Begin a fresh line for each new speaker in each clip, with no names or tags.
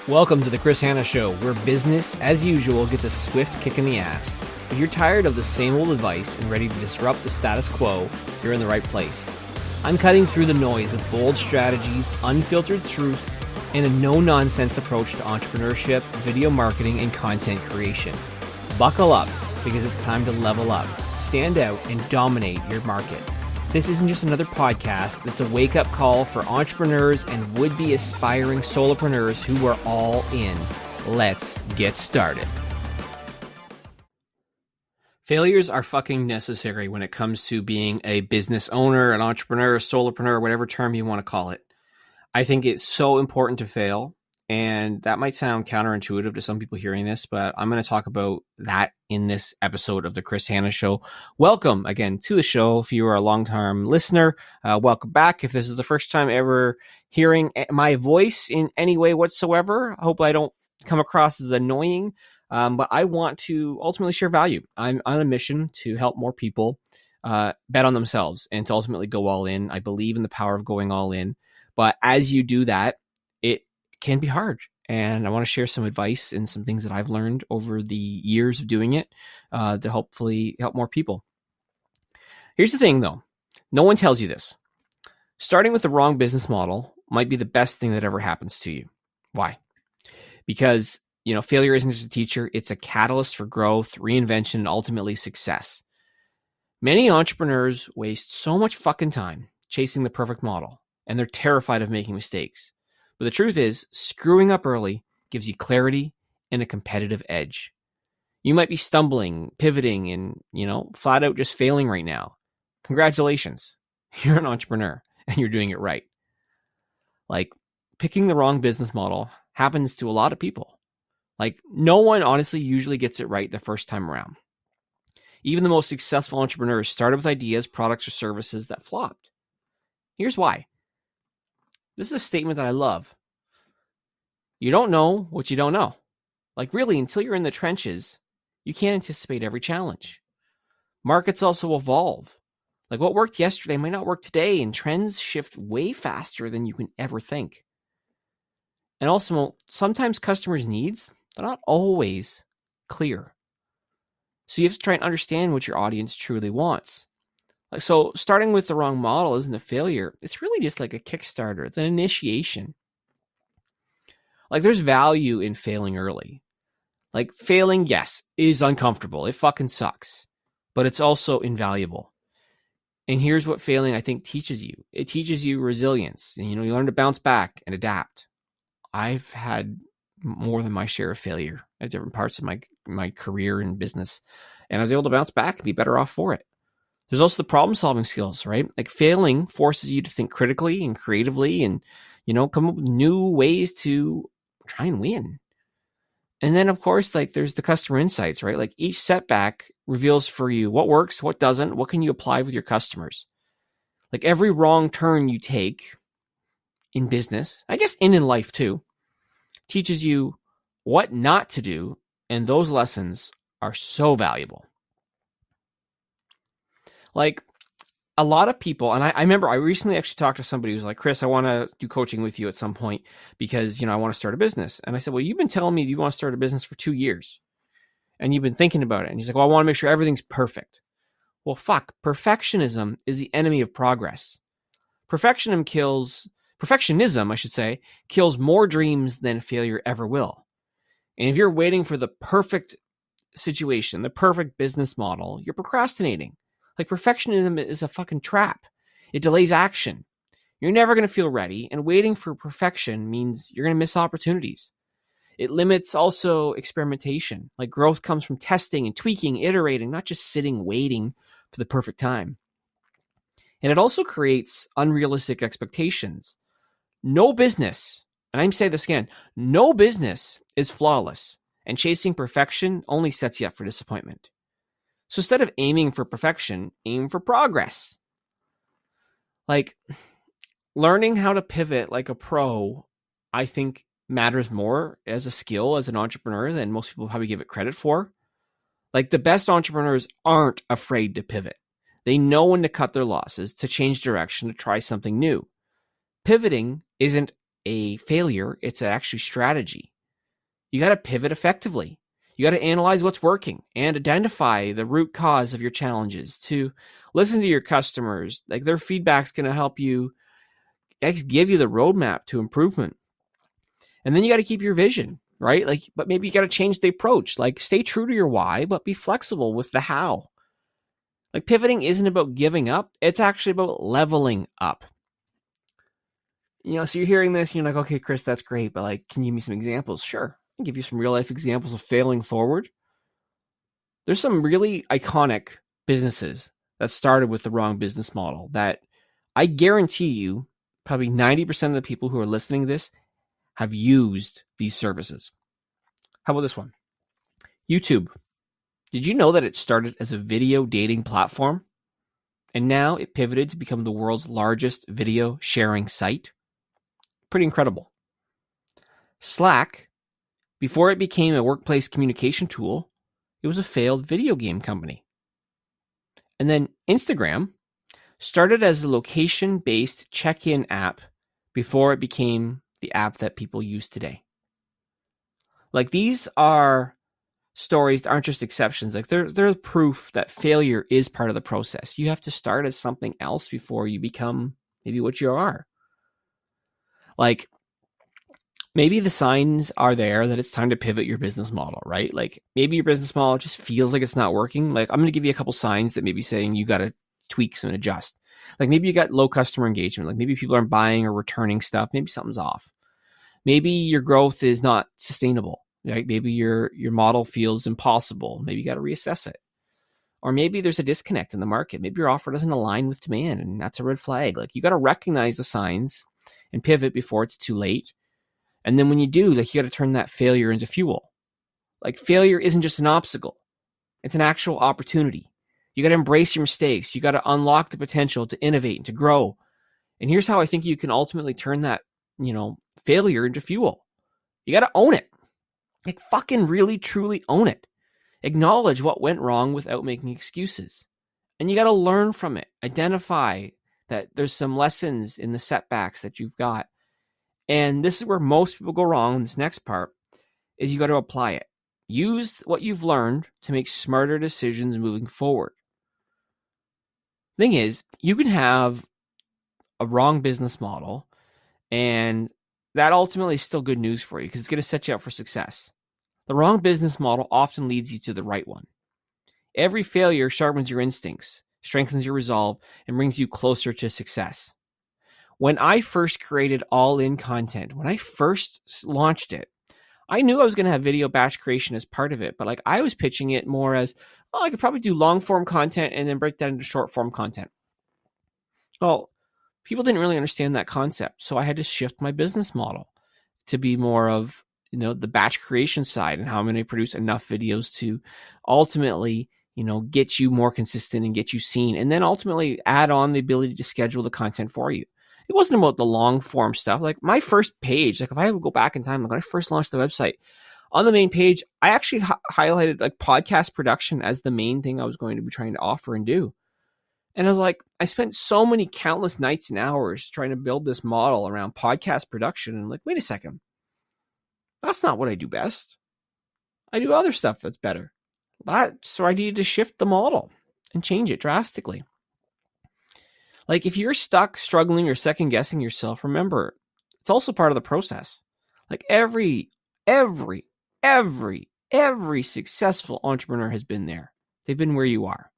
Welcome to the Chris Hanna Show, where business, as usual, gets a swift kick in the ass. If you're tired of the same old advice and ready to disrupt the status quo, you're in the right place. I'm cutting through the noise with bold strategies, unfiltered truths, and a no-nonsense approach to entrepreneurship, video marketing, and content creation. Buckle up, because it's time to level up, stand out, and dominate your market. This isn't just another podcast, it's a wake-up call for entrepreneurs and would-be aspiring solopreneurs who are all in. Let's get started. Failures are fucking necessary when it comes to being a business owner, an entrepreneur, a solopreneur, whatever term you want to call it. I think it's so important to fail, and that might sound counterintuitive to some people hearing this, but I'm going to talk about that in this episode of the Chris Hanna Show. Welcome again to the show. If you are a long-term listener, welcome back. If this is the first time ever hearing my voice in any way whatsoever, I hope I don't come across as annoying, but I want to ultimately share value. I'm on a mission to help more people bet on themselves and to ultimately go all in. I believe in the power of going all in, but as you do that, it can be hard. And I want to share some advice and some things that I've learned over the years of doing it to hopefully help more people. Here's the thing though. No one tells you this. Starting with the wrong business model might be the best thing that ever happens to you. Why? Because, failure isn't just a teacher. It's a catalyst for growth, reinvention, and ultimately success. Many entrepreneurs waste so much fucking time chasing the perfect model, and they're terrified of making mistakes. But the truth is, screwing up early gives you clarity and a competitive edge. You might be stumbling, pivoting, and, flat out just failing right now. Congratulations. You're an entrepreneur and you're doing it right. Like, picking the wrong business model happens to a lot of people. Like, no one honestly usually gets it right the first time around. Even the most successful entrepreneurs started with ideas, products, or services that flopped. Here's why. This is a statement that I love. You don't know what you don't know. Like, really, until you're in the trenches, you can't anticipate every challenge. Markets also evolve. Like, what worked yesterday might not work today, and trends shift way faster than you can ever think. And also, sometimes customers' needs are not always clear. So you have to try and understand what your audience truly wants. So starting with the wrong model isn't a failure. It's really just like a Kickstarter. It's an initiation. Like, there's value in failing early. Like, failing, yes, is uncomfortable. It fucking sucks. But it's also invaluable. And here's what failing, I think, teaches you. It teaches you resilience. And, you learn to bounce back and adapt. I've had more than my share of failure at different parts of my career and business. And I was able to bounce back and be better off for it. There's also the problem-solving skills, right? Like, failing forces you to think critically and creatively and, come up with new ways to try and win. And then, of course, there's the customer insights, right? Like, each setback reveals for you what works, what doesn't, what can you apply with your customers. Like, every wrong turn you take in business, I guess in life too, teaches you what not to do. And those lessons are so valuable. Like, a lot of people, and I remember I recently actually talked to somebody who's like, Chris, I want to do coaching with you at some point because, I want to start a business. And I said, well, you've been telling me you want to start a business for 2 years and you've been thinking about it. And he's like, well, I want to make sure everything's perfect. Well, fuck, perfectionism is the enemy of progress. Perfectionism, kills more dreams than failure ever will. And if you're waiting for the perfect situation, the perfect business model, you're procrastinating. Like, perfectionism is a fucking trap. It delays action. You're never going to feel ready, and waiting for perfection means you're going to miss opportunities. It limits also experimentation. Like, growth comes from testing and tweaking, iterating, not just sitting waiting for the perfect time. And it also creates unrealistic expectations. No business, and I'm saying this again, no business is flawless, and chasing perfection only sets you up for disappointment. So instead of aiming for perfection, aim for progress. Like, learning how to pivot like a pro, I think, matters more as a skill as an entrepreneur than most people probably give it credit for. Like, the best entrepreneurs aren't afraid to pivot. They know when to cut their losses, to change direction, to try something new. Pivoting isn't a failure, it's actually strategy. You got to pivot effectively. You got to analyze what's working and identify the root cause of your challenges, to listen to your customers. Like, their feedback's going to help you give you the roadmap to improvement. And then you got to keep your vision, right? Like, but maybe you got to change the approach. Like, stay true to your why, but be flexible with the how. Like, pivoting isn't about giving up. It's actually about leveling up. So you're hearing this and you're like, okay, Chris, that's great, but like, can you give me some examples? Sure. I'll give you some real life examples of failing forward. There's some really iconic businesses that started with the wrong business model that I guarantee you probably 90% of the people who are listening to this have used these services. How about this one? YouTube. Did you know that it started as a video dating platform? And now it pivoted to become the world's largest video sharing site? Pretty incredible. Slack, before it became a workplace communication tool, it was a failed video game company. And then Instagram started as a location-based check-in app before it became the app that people use today. Like, these are stories that aren't just exceptions. Like, they're proof that failure is part of the process. You have to start as something else before you become maybe what you are. Like, maybe the signs are there that it's time to pivot your business model, right? Like, maybe your business model just feels like it's not working. Like, I'm going to give you a couple signs that maybe saying you got to tweak and adjust. Like, maybe you got low customer engagement. Like, maybe people aren't buying or returning stuff. Maybe something's off. Maybe your growth is not sustainable. Right? Maybe your model feels impossible. Maybe you got to reassess it. Or maybe there's a disconnect in the market. Maybe your offer doesn't align with demand, and that's a red flag. Like, you got to recognize the signs and pivot before it's too late. And then when you do, like, you got to turn that failure into fuel. Like, failure isn't just an obstacle. It's an actual opportunity. You got to embrace your mistakes. You got to unlock the potential to innovate and to grow. And here's how I think you can ultimately turn that, failure into fuel. You got to own it. Like, fucking really, truly own it. Acknowledge what went wrong without making excuses. And you got to learn from it. Identify that there's some lessons in the setbacks that you've got. And this is where most people go wrong in this next part, is you got to apply it. Use what you've learned to make smarter decisions moving forward. Thing is, you can have a wrong business model, and that ultimately is still good news for you because it's going to set you up for success. The wrong business model often leads you to the right one. Every failure sharpens your instincts, strengthens your resolve, and brings you closer to success. When I first created all-in content, when I first launched it, I knew I was going to have video batch creation as part of it, but like, I was pitching it more as, I could probably do long-form content and then break that into short-form content. Well, people didn't really understand that concept, so I had to shift my business model to be more of, the batch creation side and how I'm going to produce enough videos to ultimately, get you more consistent and get you seen, and then ultimately add on the ability to schedule the content for you. It wasn't about the long form stuff. Like, my first page, like, if I would go back in time, like when I first launched the website, on the main page, I actually highlighted like podcast production as the main thing I was going to be trying to offer and do. And I was like, I spent so many countless nights and hours trying to build this model around podcast production. And I'm like, wait a second. That's not what I do best. I do other stuff that's better. So I needed to shift the model and change it drastically. Like, if you're stuck, struggling, or second guessing yourself, remember, it's also part of the process. Like, every successful entrepreneur has been there. They've been where you are.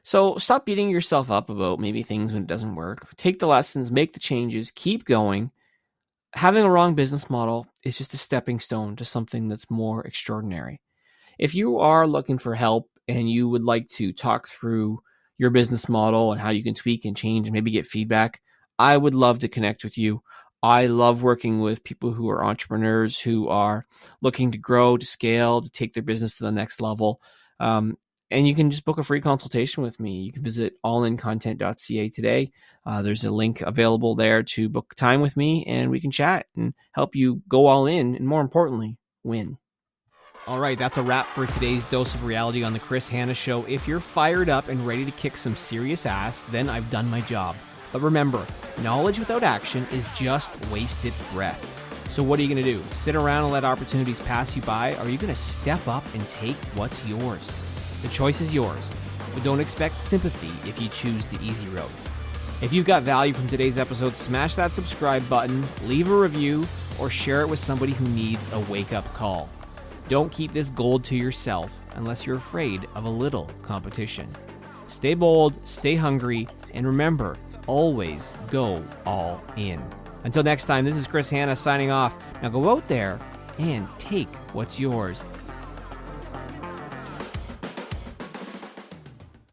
So stop beating yourself up about maybe things when it doesn't work. Take the lessons, make the changes, keep going. Having a wrong business model is just a stepping stone to something that's more extraordinary. If you are looking for help and you would like to talk through your business model and how you can tweak and change and maybe get feedback, I would love to connect with you. I love working with people who are entrepreneurs who are looking to grow, to scale, to take their business to the next level. And you can just book a free consultation with me. You can visit allincontent.ca today. There's a link available there to book time with me, and we can chat and help you go all in, and more importantly, win. All right, that's a wrap for today's dose of reality on the Chris Hanna Show. If you're fired up and ready to kick some serious ass, then I've done my job. But remember, knowledge without action is just wasted breath. So what are you going to do? Sit around and let opportunities pass you by? Or are you going to step up and take what's yours? The choice is yours, but don't expect sympathy if you choose the easy road. If you've got value from today's episode, smash that subscribe button, leave a review, or share it with somebody who needs a wake-up call. Don't keep this gold to yourself unless you're afraid of a little competition. Stay bold, stay hungry, and remember, always go all in. Until next time, this is Chris Hanna signing off. Now go out there and take what's yours.